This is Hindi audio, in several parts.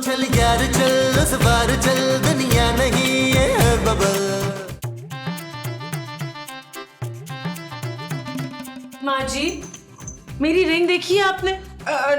चल यार चल, उस बार चल, दुनिया नहीं ये है बबल। माँ जी, मेरी रिंग देखी है आपने?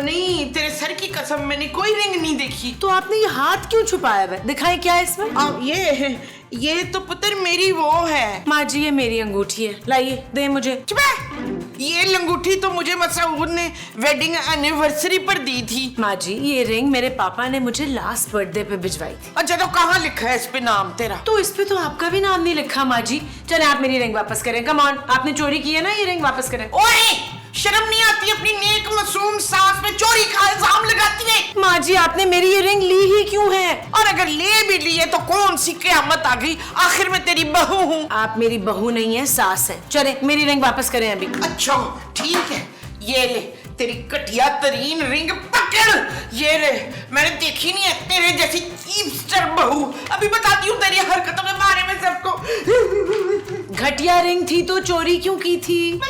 नहीं, तेरे सर की कसम, मैंने कोई रिंग नहीं देखी। तो आपने ये हाथ क्यों छुपाया हुआ है? दिखाएं क्या है इसमें? ये तो पुत्र मेरी वो है। माँ जी, ये मेरी अंगूठी है, लाइए दे मुझे। चुप है। ये लंगूठी तो मुझे मसऊद ने वेडिंग एनिवर्सरी पर दी थी। माँ जी, ये रिंग मेरे पापा ने मुझे लास्ट बर्थडे पे भिजवाई थी। अच्छा, तो कहाँ लिखा है इस पे नाम तेरा? तो इस पे तो आपका भी नाम नहीं लिखा माँ जी। चले आप मेरी रिंग वापस करें। कम ऑन, आपने चोरी की है ना, ये रिंग वापस करें। ओए, शर्म नहीं आती? अपनी नेक मासूम सास पे चोरी का इल्जाम लगाती है। माँ जी, आपने मेरी ये रिंग ली ही क्यों है? और अगर ले भी ली है तो कौन सी क़यामत आ गई? आखिर में तेरी बहू हूँ। आप मेरी बहू नहीं है, सास है। चले मेरी रिंग वापस करें अभी। अच्छा ठीक है, ये ले तेरी घटिया तरीन रिंग पकड़। ये ले, मैंने देखी नहीं है तेरे जैसी चीपस्टर बहू। अभी बताती हूँ तेरी हरकतों के बारे में सबको। घटिया रिंग थी तो चोरी क्यों की थी?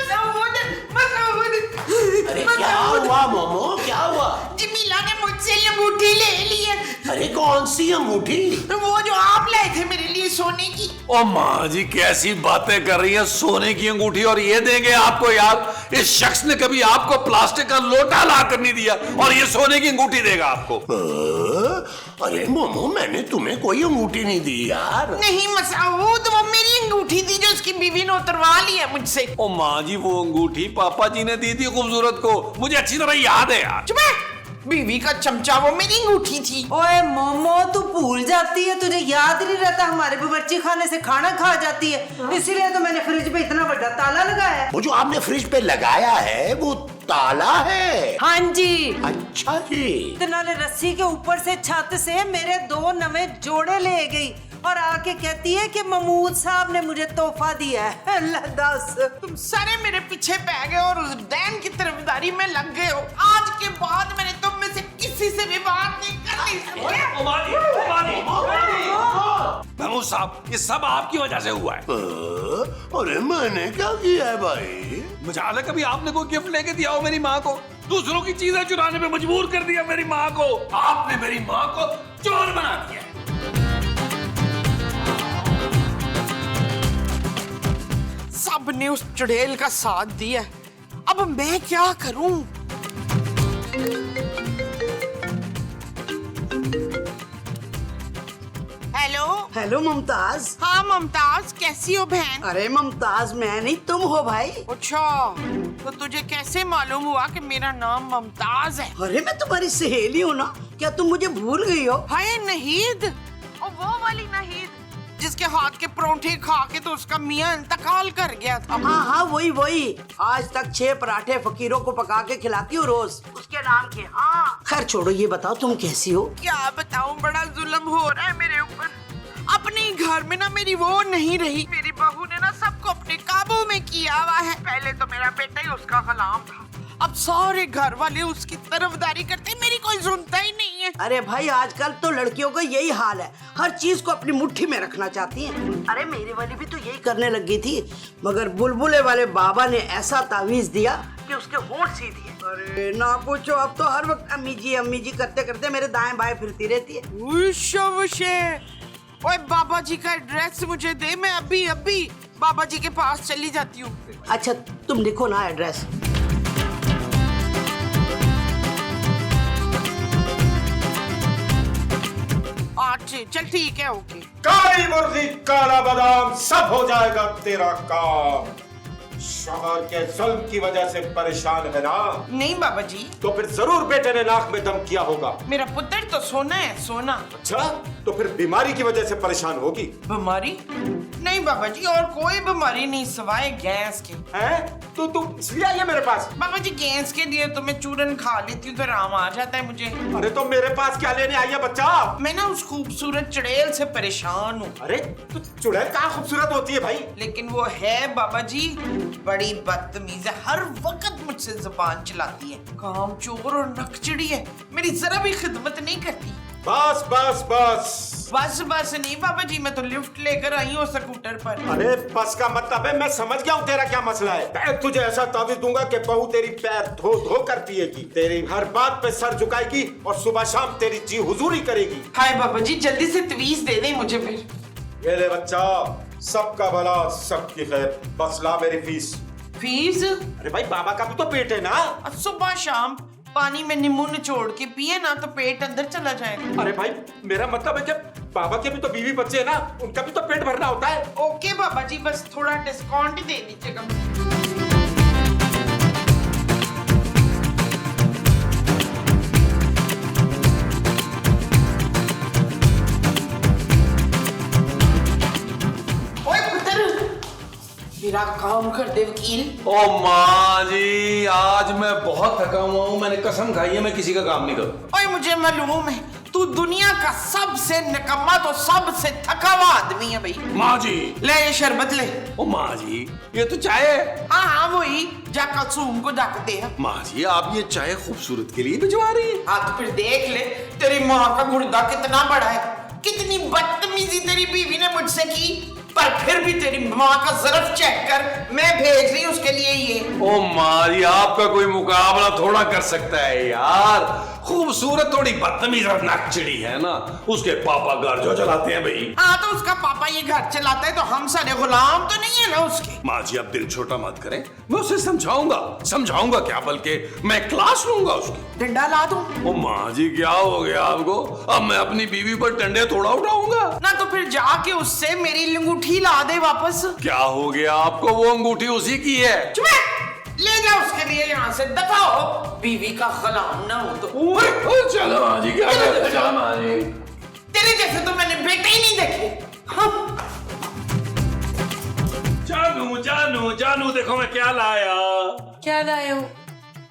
अरे क्या हुआ मोमो, क्या हुआ? जमीला ने मुझसे अंगूठी ले ली है। अरे कौन सी अंगूठी? वो जो आप लाए थे मेरे लिए सोने की। ओ माँ जी, कैसी बातें कर रही है? सोने की अंगूठी और ये देंगे आपको? यार, इस शख्स ने कभी आपको प्लास्टिक का लोटा ला कर नहीं दिया और ये सोने की अंगूठी देगा आपको? अरे मोमो, मैंने तुम्हें कोई अंगूठी नहीं दी यार। नहीं मसऊद, वो मेरी अंगूठी थी जो उसकी बीवी ने उतरवा ली है मुझसे। ओ माँ जी, वो अंगूठी पापा जी ने दी थी खूबसूरत को, मुझे अच्छी तरह याद है यार। चुप है, बीवी का चमचा, वो मेरी अंगूठी थी। ओए मोमो, तू भूल जाती है, तुझे याद नहीं रहता? हमारे बावर्ची खाने से खाना खा जाती है, इसीलिए तो मैंने फ्रिज पे इतना बड़ा ताला लगाया है। वो जो आपने फ्रिज पे लगाया है वो ताला है? हाँ जी। अच्छा जी। इतना ने रस्सी के ऊपर से छत से मेरे 2 नवे जोड़े ले गई और आके कहती है कि महमूद साहब ने मुझे तोहफा दिया है। अल्लाह दस, तुम सारे मेरे पीछे पै गए और उस डैन की तरफदारी में लग गए हो। आज के बाद मैंने तुम में से किसी से भी बात नहीं करनी। महमूद साहब, ये सब आपकी वजह से हुआ है। अरे मैंने क्या किया है भाई? मुझे कभी आपने कोई गिफ्ट लेके दिया हो मेरी माँ को? दूसरों की चीजें चुराने पे मजबूर कर दिया मेरी माँ को। आपने मेरी माँ को चोर बना दिया। सब ने उस चुड़ैल का साथ दिया, अब मैं क्या करूं? हेलो। हेलो मुमताज। हाँ मुमताज, कैसी हो बहन? अरे मुमताज मैं नहीं, तुम हो भाई। अच्छा, तो तुझे कैसे मालूम हुआ कि मेरा नाम मुमताज है? अरे मैं तुम्हारी सहेली हूँ ना, क्या तुम मुझे भूल गई हो? हाय नहीद, और वो वाली नहीद जिसके हाथ के परोंठे खा के तो उसका मियाँ इंतकाल कर गया था। हाँ हाँ, वही। आज तक 6 पराठे फकीरों को पका के खिलाती हूँ रोज, उसके नाम के। हाँ खैर छोड़ो, ये बताओ तुम कैसी हो? क्या बताऊं, बड़ा जुल्म हो रहा है मेरे ऊपर। अपने घर में ना मेरी वो नहीं रही, मेरी बहू ने ना सबको अपने काबू में किया हुआ है। पहले तो मेरा बेटा ही उसका गुलाम था, अब सारे घर वाले उसकी तरफदारी करते, मेरी कोई सुनता ही नहीं है। अरे भाई, आजकल तो लड़कियों का यही हाल है, हर चीज को अपनी मुट्ठी में रखना चाहती हैं। अरे मेरी वाली भी तो यही करने लगी थी, मगर बुलबुले वाले बाबा ने ऐसा तावीज दिया कि उसके होंठ सीधी है। अरे ना पूछो, अब तो हर वक्त अम्मी जी करते करते मेरे दाएं बाएं फिरती रहती है। ओए बाबा जी का एड्रेस मुझे दे, मैं अभी बाबा जी के पास चली जाती हूँ। अच्छा तुम लिखो ना एड्रेस। अच्छा चल ठीक है, ओके। काली मुर्गी काला बादाम, सब हो जाएगा तेरा काम। शौहर के जुल्म की वजह से परेशान है ना? नहीं बाबा जी। तो फिर जरूर बेटे ने नाक में दम किया होगा। मेरा पुत्र तो सोना है, सोना। अच्छा, तो फिर बीमारी की वजह से परेशान होगी। बीमारी? नहीं बाबा जी, और कोई बीमारी नहीं सिवाय गैस के। हैं? तो तुम इसलिए आई है मेरे पास? बाबा जी गैस के लिए तो मैं चूरन खा लेती हूँ तो आराम आ जाता है मुझे। अरे तो मेरे पास क्या लेने आई है बच्चा? मैं ना उस खूबसूरत चुड़ैल से परेशान हूँ। अरे तो चुड़ैल कहाँ खूबसूरत होती है भाई? लेकिन वो है बाबा जी बड़ी बदतमीज है, हर वक्त मुझसे जुबान चलाती है, कामचोर और नकचड़ी है, मेरी जरा भी खिदमत नहीं करती। बस बस बस, बस बस नहीं पापा जी, मैं तो लिफ्ट लेकर आई हूँ स्कूटर पर। अरे बस का मतलब है, मैं समझ गया हूँ तेरा क्या मसला है। मैं तुझे ऐसा तावीज दूंगा कि बहू तेरी पैर धो धो कर पिएगी, तेरी हर बात पे सर झुकाएगी और सुबह शाम तेरी जी हुजूरी करेगी। हाय पापा जी, जल्दी से तवीज दे दें मुझे फिर। ये ले बच्चा, सबका भला सबकी खैर, बस ला मेरी फीस। फीस? अरे भाई बाबा का भी तो पेट है ना। सुबह शाम पानी में नींबू निचोड़ के पिए ना तो पेट अंदर चला जाएगा। अरे भाई मेरा मतलब है कि बाबा के भी तो बीवी बच्चे है ना, उनका भी तो पेट भरना होता है। ओके पापा जी, बस थोड़ा डिस्काउंट दे दीजिएगा। ओए पुत्र, मेरा काम कर दे वकील। ओ माँ जी, आज मैं बहुत थका हुआ हूँ, मैंने कसम खाई है मैं किसी का काम नहीं करूँ। ओए मुझे मालूम है तू दुनिया का सबसे निकम्मा तो सबसे थका हुआ आदमी है भाई। माँ जी, ले ये शरबत ले। ओ माँ जी, ये तो चाय है। हाँ हाँ वही, जा कसूम को जाकर दे। माँ जी, आप ये चाय खूबसूरत के लिए भिजवा रही है? हाँ तो फिर देख ले, तेरी माँ का गुर्दा कितना बड़ा है, कितनी बदतमीजी तेरी बीवी ने मुझसे की, पर फिर भी तेरी माँ का ज़र्फ चेक कर, मैं भेज रही हूँ उसके लिए ये। ओ माँ जी, आपका कोई मुकाबला थोड़ा कर सकता है यार। खूबसूरत थोड़ी बदतमीज और नकचड़ी है ना, उसके पापा घर जो चलाते हैं भाई। हाँ तो उसका पापा ये घर चलाता है तो हम सारे गुलाम तो नहीं है ना उसके। माँ जी, अब दिल छोटा मत करें, मैं उसे समझाऊंगा क्या, बल्कि मैं क्लास लूंगा उसकी। डंडा ला दूं? ओ माँ जी, क्या हो गया आपको? अब मैं अपनी बीवी पर डंडे थोड़ा उठाऊंगा ना, तो फिर जाके उससे मेरी अंगूठी ला दे वापस। क्या हो गया आपको? वो अंगूठी उसी की है। चुप, ले जा उसके लिए यहाँ से, दफा हो, बीवी का गुलाम ना हो तो। चलो माँ जी, क्या करते हैं माँ जी? तेरे जैसे तो मैंने बेटे ही नहीं देखे। हाँ। जानू देखो मैं क्या लाया। क्या लाए हो?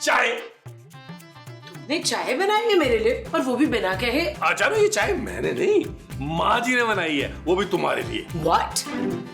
चाय। तुमने चाय बनाई है मेरे लिए, और वो भी बिना कहे? जानू, ये चाय मैंने नहीं, माँ जी ने बनाई है, वो भी तुम्हारे लिए। What?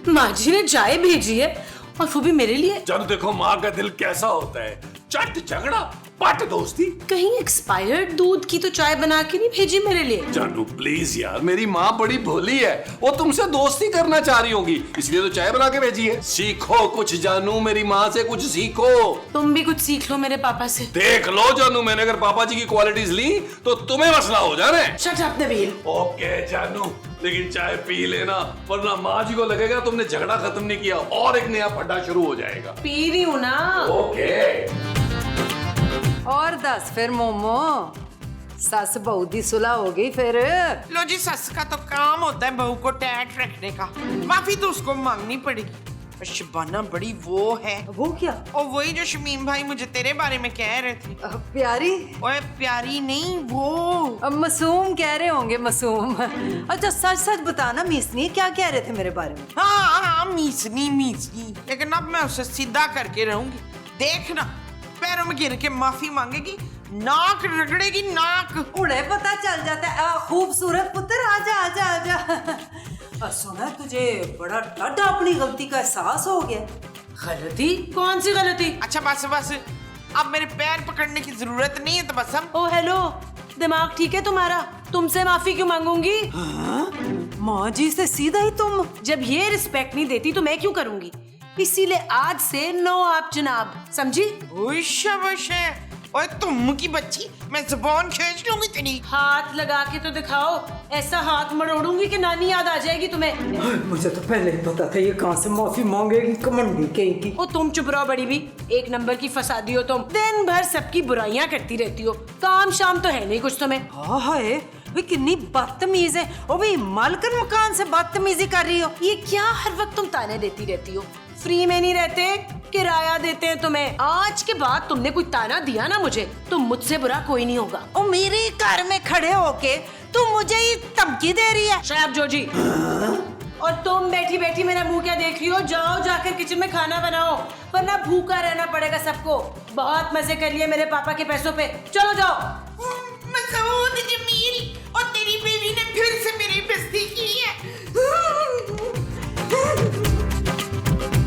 माँ जी ने चाय भेजी है और वो भी मेरे लिए? जानू देखो माँ का दिल कैसा होता है, चट झगड़ा पट दोस्ती। कहीं एक्सपायर्ड दूध की तो चाय बना के नहीं भेजी मेरे लिए? जानू प्लीज यार, मेरी माँ बड़ी भोली है, वो तुमसे दोस्ती करना चाह रही होगी, इसलिए तो चाय बना के भेजी है। सीखो कुछ जानू, मेरी माँ से कुछ सीखो। तुम भी कुछ सीख लो मेरे पापा से। देख लो जानू, मैंने अगर पापा जी की क्वालिटीज ली तो तुम्हें मसला हो जाना है। Shut up Nabeel. ओके जानू, लेकिन चाय पी लेना, वरना माँ जी को लगेगा तुमने झगड़ा खत्म नहीं किया और एक नया पड्डा शुरू हो जाएगा। पी रही हूँ ना। ओके। और दस फिर मोमो, सस बहू दी सुलह हो गई फिर? लो जी, सस का तो काम होता है बहू को टैट रखने का, माफी तो उसको मांगनी पड़ेगी। शबाना बड़ी वो है। वो क्या? और वही जो शमीम भाई मुझे तेरे बारे में कह रहे थे। प्यारी? ओए प्यारी नहीं, वो मासूम कह रहे होंगे, मासूम। अच्छा सच सच बताना मीसनी, क्या कह रहे थे मेरे बारे में? हाँ हाँ, मीसनी, लेकिन अब मैं उसे सीधा करके रहूंगी। देखना, पैरों में गिर के माफी मांगेगी, नाक रगड़ेगी, नाक। उन्हें पता चल जाता है। खूबसूरत पुत्र, आजा आजा आजा। सुना तुझे बड़ा टाटा अपनी गलती का एहसास हो गया। गलती? कौन सी गलती? अच्छा बस बस, अब मेरे पैर पकड़ने की जरूरत नहीं है तो बस हम। ओ हेलो, दिमाग ठीक है तुम्हारा? तुमसे माफी क्यों मांगूंगी? माँ जी से सीधा ही तुम? जब ये रिस्पेक्ट नहीं देती तो मैं क्यों करूंगी? इसीलिए आज से नो आप जनाब, समझी? ओए तुम की बच्ची, मैं जुबान खींच लूंगी तेरी। हाथ लगा के तो दिखाओ, ऐसा हाथ मरोड़ूंगी कि नानी याद आ जाएगी तुम्हें। मुझे तो पहले ही पता था ये कहाँ से माफी मांगेगी, कमंडी कहेगी। ओ तुम चुप रहो बड़ी भी, एक नंबर की फसादी हो तुम, दिन भर सबकी बुराइयां करती रहती हो, काम शाम तो है नहीं कुछ तुम्हें। हाय वे कितनी बदतमीज है, ओ भी मालकन मकान से बदतमीजी कर रही हो। ये क्या हर वक्त तुम ताने देती रहती हो? फ्री में नहीं रहते, किराया देते हैं तुम्हें। आज के बाद तुमने कोई ताना दिया ना मुझे, तो मुझसे बुरा कोई नहीं होगा। ओ मेरे घर में खड़े होके तू मुझे ही धमकी दे रही है? शराब जोजी। और तुम बैठी बैठी मेरा मुंह क्या देख रही हो? जाओ जाकर किचन में खाना बनाओ, वरना भूखा रहना पड़ेगा सबको। बहुत मजे कर लिए मेरे पापा के पैसों पे, चलो जाओ। मसूद जमील, और तेरी बीवी ने फिर से मेरी बेइज्जती की है।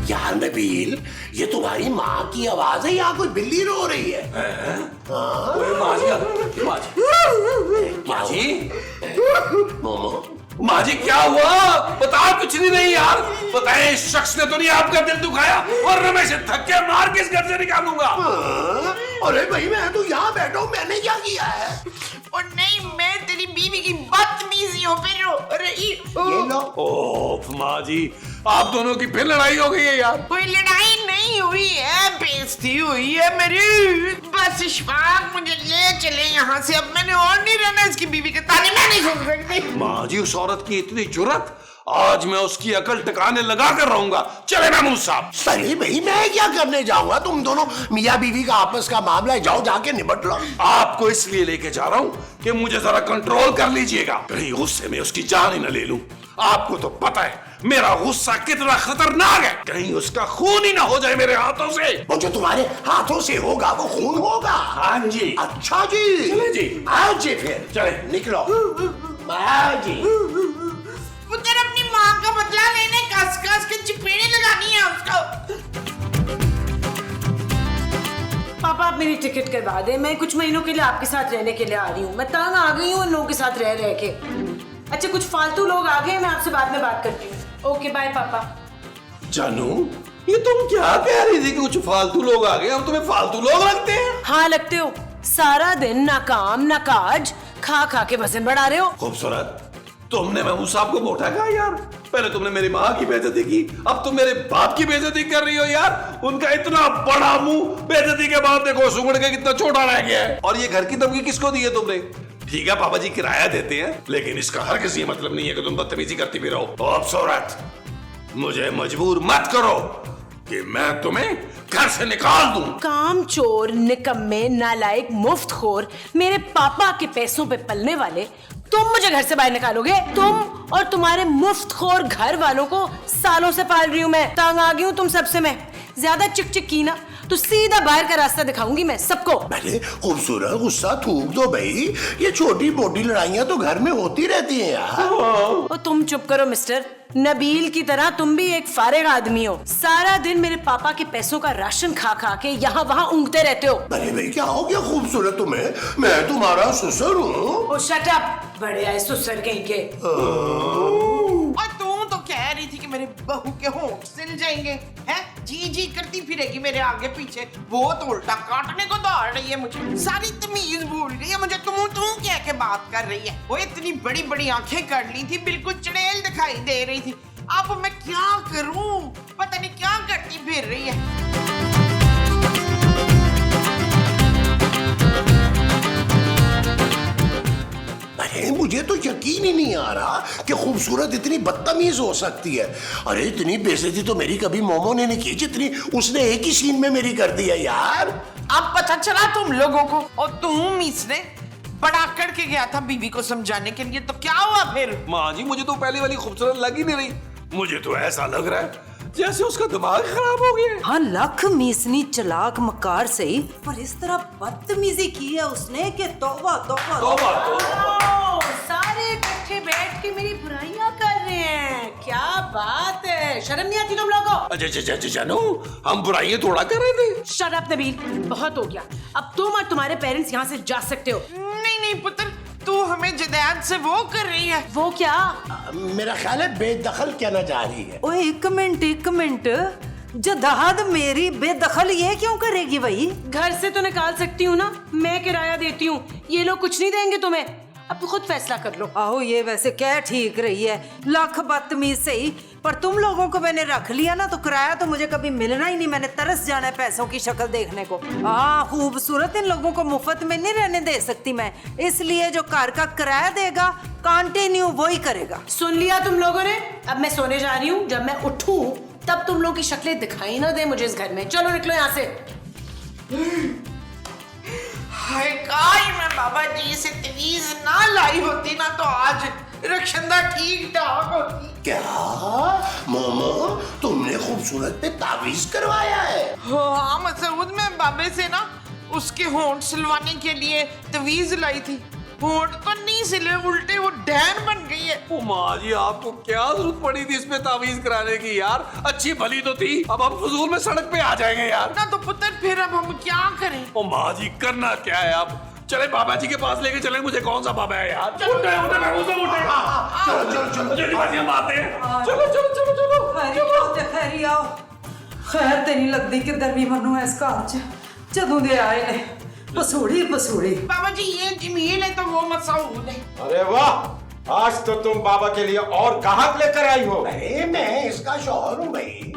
यार नबील, ये तुम्हारी माँ की आवाज है या कोई बिल्ली रो रही है? माँ जी, मोमो, माँ जी क्या हुआ? बताओ। कुछ नहीं यार, बताए इस शख्स ने तो नहीं आपका दिल दुखाया, और मैं इसे धक्के मार के इस घर से निकालूंगा। अरे भाई मैं तो यहाँ बैठा हूँ, मैंने क्या किया है? और नहीं, मैं तेरी बीवी की बदतमीजी हो फिर रही। ये लो। ओह माँ जी, आप दोनों की फिर लड़ाई हो गई है यार। कोई लड़ाई नहीं हुई है, बेइज्जती हुई है मेरी। बस इशफाक मुझे ले चले यहाँ से, अब मैंने और नहीं रहना इसकी बीवी के ताने, मैं नहीं सुन सकती। माँ जी, उस औरत की इतनी जुर्रत, आज मैं उसकी अकल टिकाने लगा कर रहूंगा। चले महमूद साहब। अरे भाई मैं क्या करने जाऊंगा, तुम दोनों मियाँ बीवी का आपस का मामला है, जाओ जाके निपट लो। आपको इसलिए लेके जा रहा हूँ कि मुझे जरा कंट्रोल कर लीजिएगा, कहीं गुस्से में उसकी जान ही न ले लूं। आपको तो पता है मेरा गुस्सा कितना खतरनाक है, कहीं उसका खून ही ना हो जाए मेरे हाथों से। वो जो तुम्हारे हाथों से होगा वो खून होगा। हाँ जी। अच्छा जी, चले जी। आओ जी, फिर चले। निकलो। आओ जी। पुत्र अपनी माँ का बदला लेने कस कस के चपेड़े लगानी है उसको। पापा आप मेरी टिकट करवा दे, मैं कुछ महीनों के लिए आपके साथ रहने के लिए आ रही हूँ। मैं तंग आ गई हूँ उन लोगों के साथ रह रह के। अच्छा कुछ फालतू लोग आ गए, मैं आपसे बाद में बात करती हूँ। ओके बाय पापा। जानू, ये तुम क्या कह रही थी कि कुछ फालतू लोग आ गए? हम तुम्हें फालतू लोग लगते हैं? हाँ लगते हो, सारा दिन ना काम ना काज, खा खा के वजन बढ़ा रहे हो। खूबसूरत, तुमने महमूद साहब को मोटा कहा यार। पहले तुमने मेरी माँ की बेइज्जती की, अब तुम मेरे बाप की बेइज्जती कर रही हो यार। उनका इतना बड़ा मुंह, बेइज्जती के बाद देखो सुगड़ के कितना छोटा रह गया है। और ये घर की धमकी किसको दी है तुमने? ठीक है पापा जी किराया देते हैं, लेकिन इसका हर किसी मतलब नहीं है कि तुम बदतमीजी करती भी रहो। खूबसूरत, मुझे मजबूर मत करो कि मैं तुम्हें घर से निकाल दूं। काम चोर, निकम्मे, नालायक, मुफ्तखोर, मेरे पापा के पैसों पे पलने वाले, तुम मुझे घर से बाहर निकालोगे? तुम और तुम्हारे मुफ्तखोर घर वालों को सालों से पाल रही हूँ मैं, तंग आ गई हूँ तुम सबसे मैं। ज्यादा चिक चिक की ना तो सीधा बाहर का रास्ता दिखाऊंगी मैं सबको। अरे खूबसूरत गुस्सा थूक दो भाई, ये छोटी मोटी लड़ाइयाँ तो घर में होती रहती हैं यार। ओ तुम चुप करो मिस्टर, नबील की तरह तुम भी एक फारिग आदमी हो। सारा दिन मेरे पापा के पैसों का राशन खा खा के यहाँ वहाँ ऊँगते रहते हो। अरे भाई क्या हो गया खूबसूरत तुम्हें? मैं तुम्हारा ससुर हूँ। ओ शट अप, बड़े आए ससुर कहीं के। और तुम तो कह रही थी कि मेरे बहू के होंठ सिल जाएंगे, हैं? जी जी करती फिरेगी मेरे आगे पीछे, वो तो उल्टा काटने को दौड़ रही है मुझे। सारी तमीज भूल गई है मुझे, तुम कह के बात कर रही है। वो इतनी बड़ी बड़ी आंखें कर ली थी, बिल्कुल चुड़ैल दिखाई दे रही थी। अब मैं क्या करूं, पता नहीं क्या करती फिर रही है। अरे मुझे तो यकीन ही नहीं आ रहा कि खूबसूरत इतनी बदतमीज हो सकती है। अरे इतनी बेइज्जती तो मेरी कभी मोमो ने नहीं की जितनी उसने एक ही सीन में मेरी कर दी है यार। अब पता चला तुम लोगों को, और तुम इसने बड़ा करके गया था बीवी को समझाने के लिए, तो क्या हुआ फिर? माँ जी मुझे तो पहले वाली खूबसूरत लग ही नहीं रही, मुझे तो ऐसा लग रहा है जैसे उसका दिमाग खराब हो गया। हाँ लाख मीसनी चलाक मकार सही, पर इस तरह बदतमीजी की है उसने कि तौबा तौबा तौबा। ओ, सारे इकट्ठे बैठ के मेरी बुराइयां कर रहे हैं, क्या बात है, शर्म नहीं आती तुम लोगों को? अच्छा जानू, हम बुराइयां थोड़ा कर रहे थे। शट अप नबील, बहुत हो गया। अब तुम और तुम्हारे पेरेंट्स यहाँ से जा सकते हो। नहीं पुत्र, तू हमें जदाद से वो कर रही है। वो क्या? मेरा ख्याल है बेदखल कहना जा रही है। ओए एक मिनट, जदाद मेरी बेदखल ये क्यों करेगी भाई? घर से तो निकाल सकती हूँ ना, मैं किराया देती हूँ, ये लोग कुछ नहीं देंगे तुम्हें, अब खुद फैसला कर लो। आओ ये वैसे क्या ठीक रही है, लाख बदतमीज सही, पर तुम लोगों को मैंने रख लिया ना तो किराया तो मुझे कभी मिलना ही नहीं। मैंने तरस जाना है पैसों की शक्ल देखने को। हाँ खूबसूरत इन लोगों को मुफ्त में नहीं रहने दे सकती मैं, इसलिए जो कार का किराया देगा कंटिन्यू वही करेगा। सुन लिया तुम लोगों ने, अब मैं सोने जा रही हूँ, जब मैं उठूं तब तुम लोगों की शक्लें दिखाई ना दे मुझे इस घर में। चलो निकलो यहाँ से। हाय काश मैं बाबा जी से तवीज ना लाई होती ना तो आज रक्षंदा ठीक ठाक होती। क्या मोमो, तुमने खूबसूरत पे तावीज करवाया है? हाँ मसूद, मैं बाबे से ना उसके होंठ सिलवाने के लिए तवीज लाई थी। होंठ तो नहीं सिले, उल्टे वो डैन बन गई है। ओ माँ जी, आपको क्या जरूरत पड़ी थी इसमें तावीज कराने की यार? अच्छी भली तो थी, अब हम फजूल में सड़क पे आ जाएंगे यार। ना तो पुत्र फिर अब हम क्या करें? ओ माँ जी, करना क्या है अब? चले बाबा जी के पास लेके चले, मुझे कौन सा बाबा है यार? उठे, मैं उठे। जोजी बाजी हम आते हैं। चलो चलो चलो चलो खैरी आओ। खैर ते नहीं लगती किधर भी मनु इस घर च जदों दे आए ने पसूड़ी पसूड़ी। बाबा जी ये जमीन है तो वो मसऊद है। अरे वाह, आज तो तुम बाबा के लिए और ग्राहक लेकर आई हो। अरे मैं इसका शौहर हूँ भाई।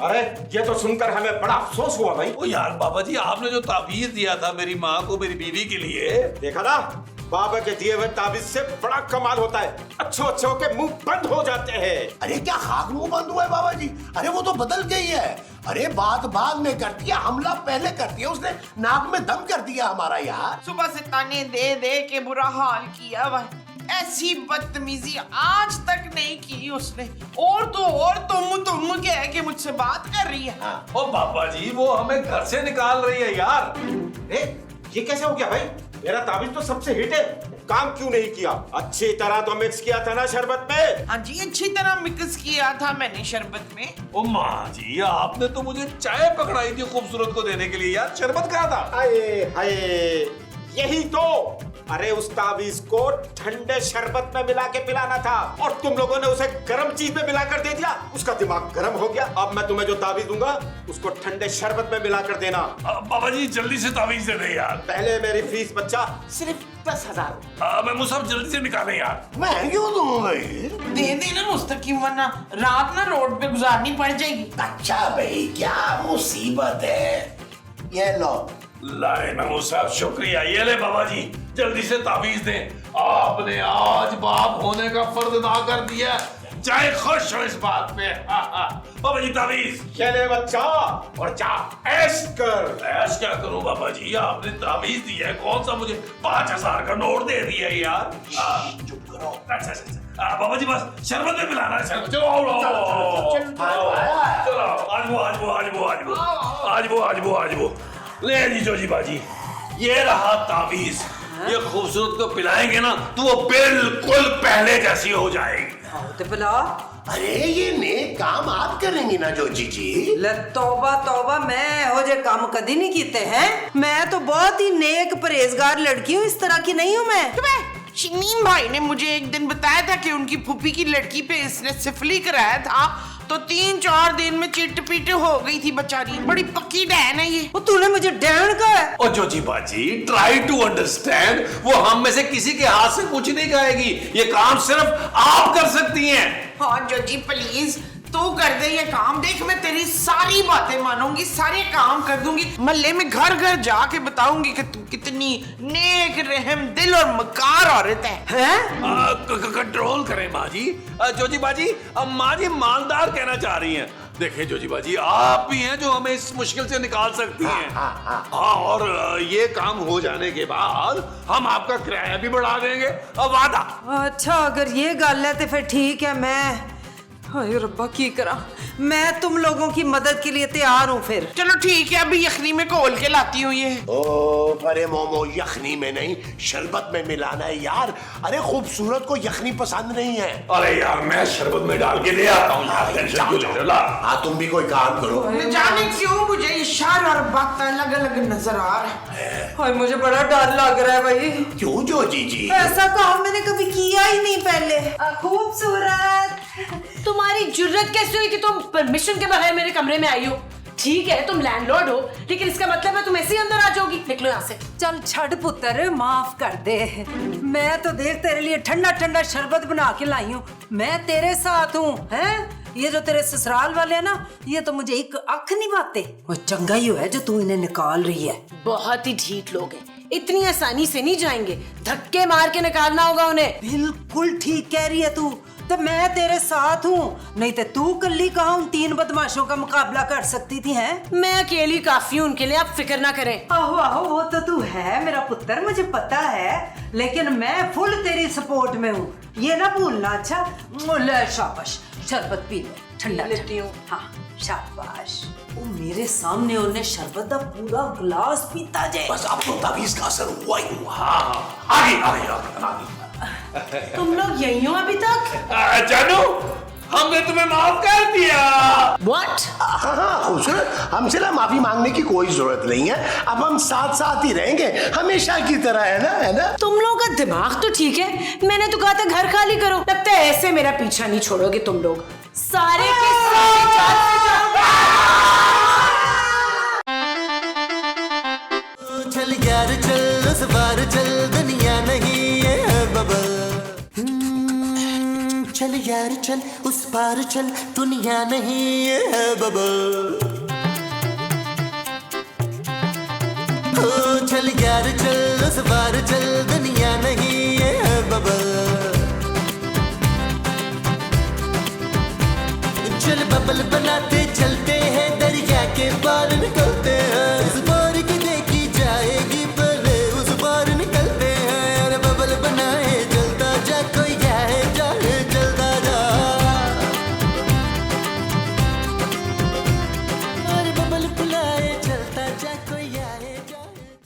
अरे ये तो सुनकर हमें बड़ा अफसोस हुआ भाई। ओ यार बाबा जी, आपने जो ताबीज दिया था मेरी माँ को, मेरी बीवी के लिए, देखा ना, बाबा के दिए हुए ताबीज से बड़ा कमाल होता है। अच्छों के मुंह बंद हो जाते हैं। अरे क्या खाक मुंह बंद हुआ है बाबा जी? अरे वो तो बदल गई है। अरे बात बाद में करती है, हमला पहले करती है। उसने नाक में दम कर दिया हमारा यार। सुबह से ताने दे दे के बुरा हाल किया हुआ है। ऐसी बदतमीजी आज तक नहीं की उसने। और तुम कह के मुझसे बात कर रही है। ओ बाबा जी, वो हमें घर से निकाल रही है यार। ये कैसे हो गया भाई? मेरा ताबीज तो सबसे हिट है, काम क्यों नहीं किया? अच्छी तरह तो मिक्स किया था ना शरबत में? हाँ जी, अच्छी तरह मिक्स किया था मैंने शरबत में। ओ माँ जी, आपने तो मुझे चाय पकड़ाई थी खूबसूरत को देने के लिए यार, शरबत कहा था। हाय हाय, यही तो। अरे उस ताबीज को ठंडे शरबत में मिला के पिलाना था और तुम लोगों ने उसे गर्म चीज में मिलाकर दे दिया। उसका दिमाग गर्म हो गया। अब मैं तुम्हें जो ताबीज दूंगा उसको ठंडे शरबत में मिलाकर देना। बाबा जी जल्दी से ताबीज दे दे यार। पहले मेरी फीस बच्चा सिर्फ 10,000। मैं मुझे जल्दी से निकाले यार। मैं क्यों दूं भाई? दे देना मुस्तकीम, वरना रात ना रोड पे गुजारनी पड़ जाएगी। अच्छा भाई, क्या मुसीबत है? ये लो। लाए नमो साहब, शुक्रिया। ये ले बाबा जी, जल्दी से ताबीज दें। आपने आज बाप होने का फर्ज अदा कर दिया। चाहे खुश हो इस बात पे। बाबा जी ताबीज। ये ले बच्चा और जा ऐश कर। ऐश क्या करूं बाबा जी, आपने ताबीज दिया है, कौन सा मुझे 5,000 का नोट दे दिया है यार। चुप करो। अच्छा बाबा जी, बस शरबत में पिलाना है। शरबत चलो आओ चलो। आज वो ले जी जोजी बाजी, ये रहा ताबीज। ये खूबसूरत को पिलाएंगे ना तो वो बिल्कुल पहले जैसी हो जाएगी। आओ ते पिला। अरे ये नेक काम आप करेंगी ना जोजी जी? ले तौबा तौबा, मैं हो जे काम कदी नहीं कीते हैं। मैं तो बहुत ही नेक परहेजगार लड़की हूँ, इस तरह की नहीं हूँ मैं। शमीम भाई ने मुझे एक दिन बताया था कि उनकी फूफी की लड़की पे इसने सिफली कराया था, तो 3-4 दिन में चिट पिट हो गई थी बेचारी। बड़ी पक्की डैन है ये। वो तूने मुझे डैन कहा है? और जोजी बाजी, ट्राई टू अंडरस्टैंड, वो हम में से किसी के हाथ से कुछ नहीं खाएगी। ये काम सिर्फ आप कर सकती हैं। हाँ जोजी प्लीज तू कर दे ये काम। देख मैं तेरी सारी बातें मानूंगी, सारे काम कर दूंगी। मोहल्ले में घर घर जाके बताऊंगी कि तू कितनी नेक, रहम दिल और मकार औरत है। कंट्रोल करें माँ जी। जोजी बाजी, माँ जी मालदार कहना चाह रही हैं। देखिए जोजी बाजी, आप भी हैं जो हमें इस मुश्किल से निकाल सकती हैं। हाँ, और ये काम हो जाने के बाद हम आपका किराया भी बढ़ा देंगे। वादा। अच्छा अगर ये गल है तो फिर ठीक है। मैं हाय रब्बा की करा, मैं तुम लोगों की मदद के लिए तैयार हूँ। फिर चलो ठीक है, अभी यखनी में घोल के लाती हूँ ये। ओ अरे मोमो, यखनी में नहीं शरबत में मिलाना है यार। अरे खूबसूरत को यखनी पसंद नहीं है। अरे यार मैं शरबत में डाल के ले आता हूँ। हाँ तुम भी कोई काम करो। न जाने क्यों मुझे इशार और बात अलग अलग नजर आ रहा है। हाय मुझे बड़ा डर लग रहा है भाई। क्यों जोजी जी? ऐसा काम मैंने कभी किया ही नहीं पहले। खूबसूरत, तुम्हारी जुर्रत कैसे हुई कि तुम परमिशन के बगैर मेरे कमरे में आई हो? ठीक है तुम लैंडलॉर्ड हो, लेकिन इसका मतलब है तुम ऐसे ही अंदर आ जाओगी। निकलो यहाँ से। चल छड़ पुत्र, माफ कर दे। मैं तो देख तेरे लिए ठंडा ठंडा शरबत बना के लाई हूँ। मैं तेरे साथ हूँ। हैं ये जो तेरे ससुराल वाले हैं ना, ये तो मुझे एक अख नहीं बाते। वो चंगा ही है जो तू इन्हें निकाल रही है। बहुत ही ढीठ लोग हैं, इतनी आसानी से नहीं जाएंगे, धक्के मार के निकालना होगा उन्हें। बिल्कुल ठीक कह रही है तू, तो मैं तेरे साथ हूँ। नहीं तो तू कल्ली कहाँ उन 3 बदमाशों का मुकाबला कर सकती थी। हैं मैं अकेली काफी हूँ उनके लिए, आप फिक्र ना करें। आहो आहो, वो तो तू है मेरा पुत्र, मुझे पता है, लेकिन मैं फुल तेरी सपोर्ट में हूँ, ये ना भूलना। अच्छा ले शाबाश, शरबत पी ले, ठंडा लेती हूँ। हाँ शाबाश। वो मेरे सामने उन्हें शरबत का पूरा गिलास पीता जाए। बस अब तो ताबीज का असर हुआ ही हुआ। आगे। तुम लोग यही हो अभी तक? जानू, हमने तुम्हें माफ कर दिया। What? हाँ हाँ खूबसूरत, हमसे ना माफी मांगने की कोई जरूरत नहीं है। अब हम साथ साथ ही रहेंगे हमेशा की तरह, है ना? तुम लोगों का दिमाग तो ठीक है, मैंने तो कहा था घर खाली करो। लगता है ऐसे मेरा पीछा नहीं छोड़ोगे तुम लोग। सारे के सारे जान से जाओगे। चल यार चल उस बार चल, दुनिया नहीं है बबल। चल यार चल उस पार चल, दुनिया नहीं है बबल। ओ चल यार चल उस पार चल, दुनिया नहीं है बबल। चल बबल बनाते चलते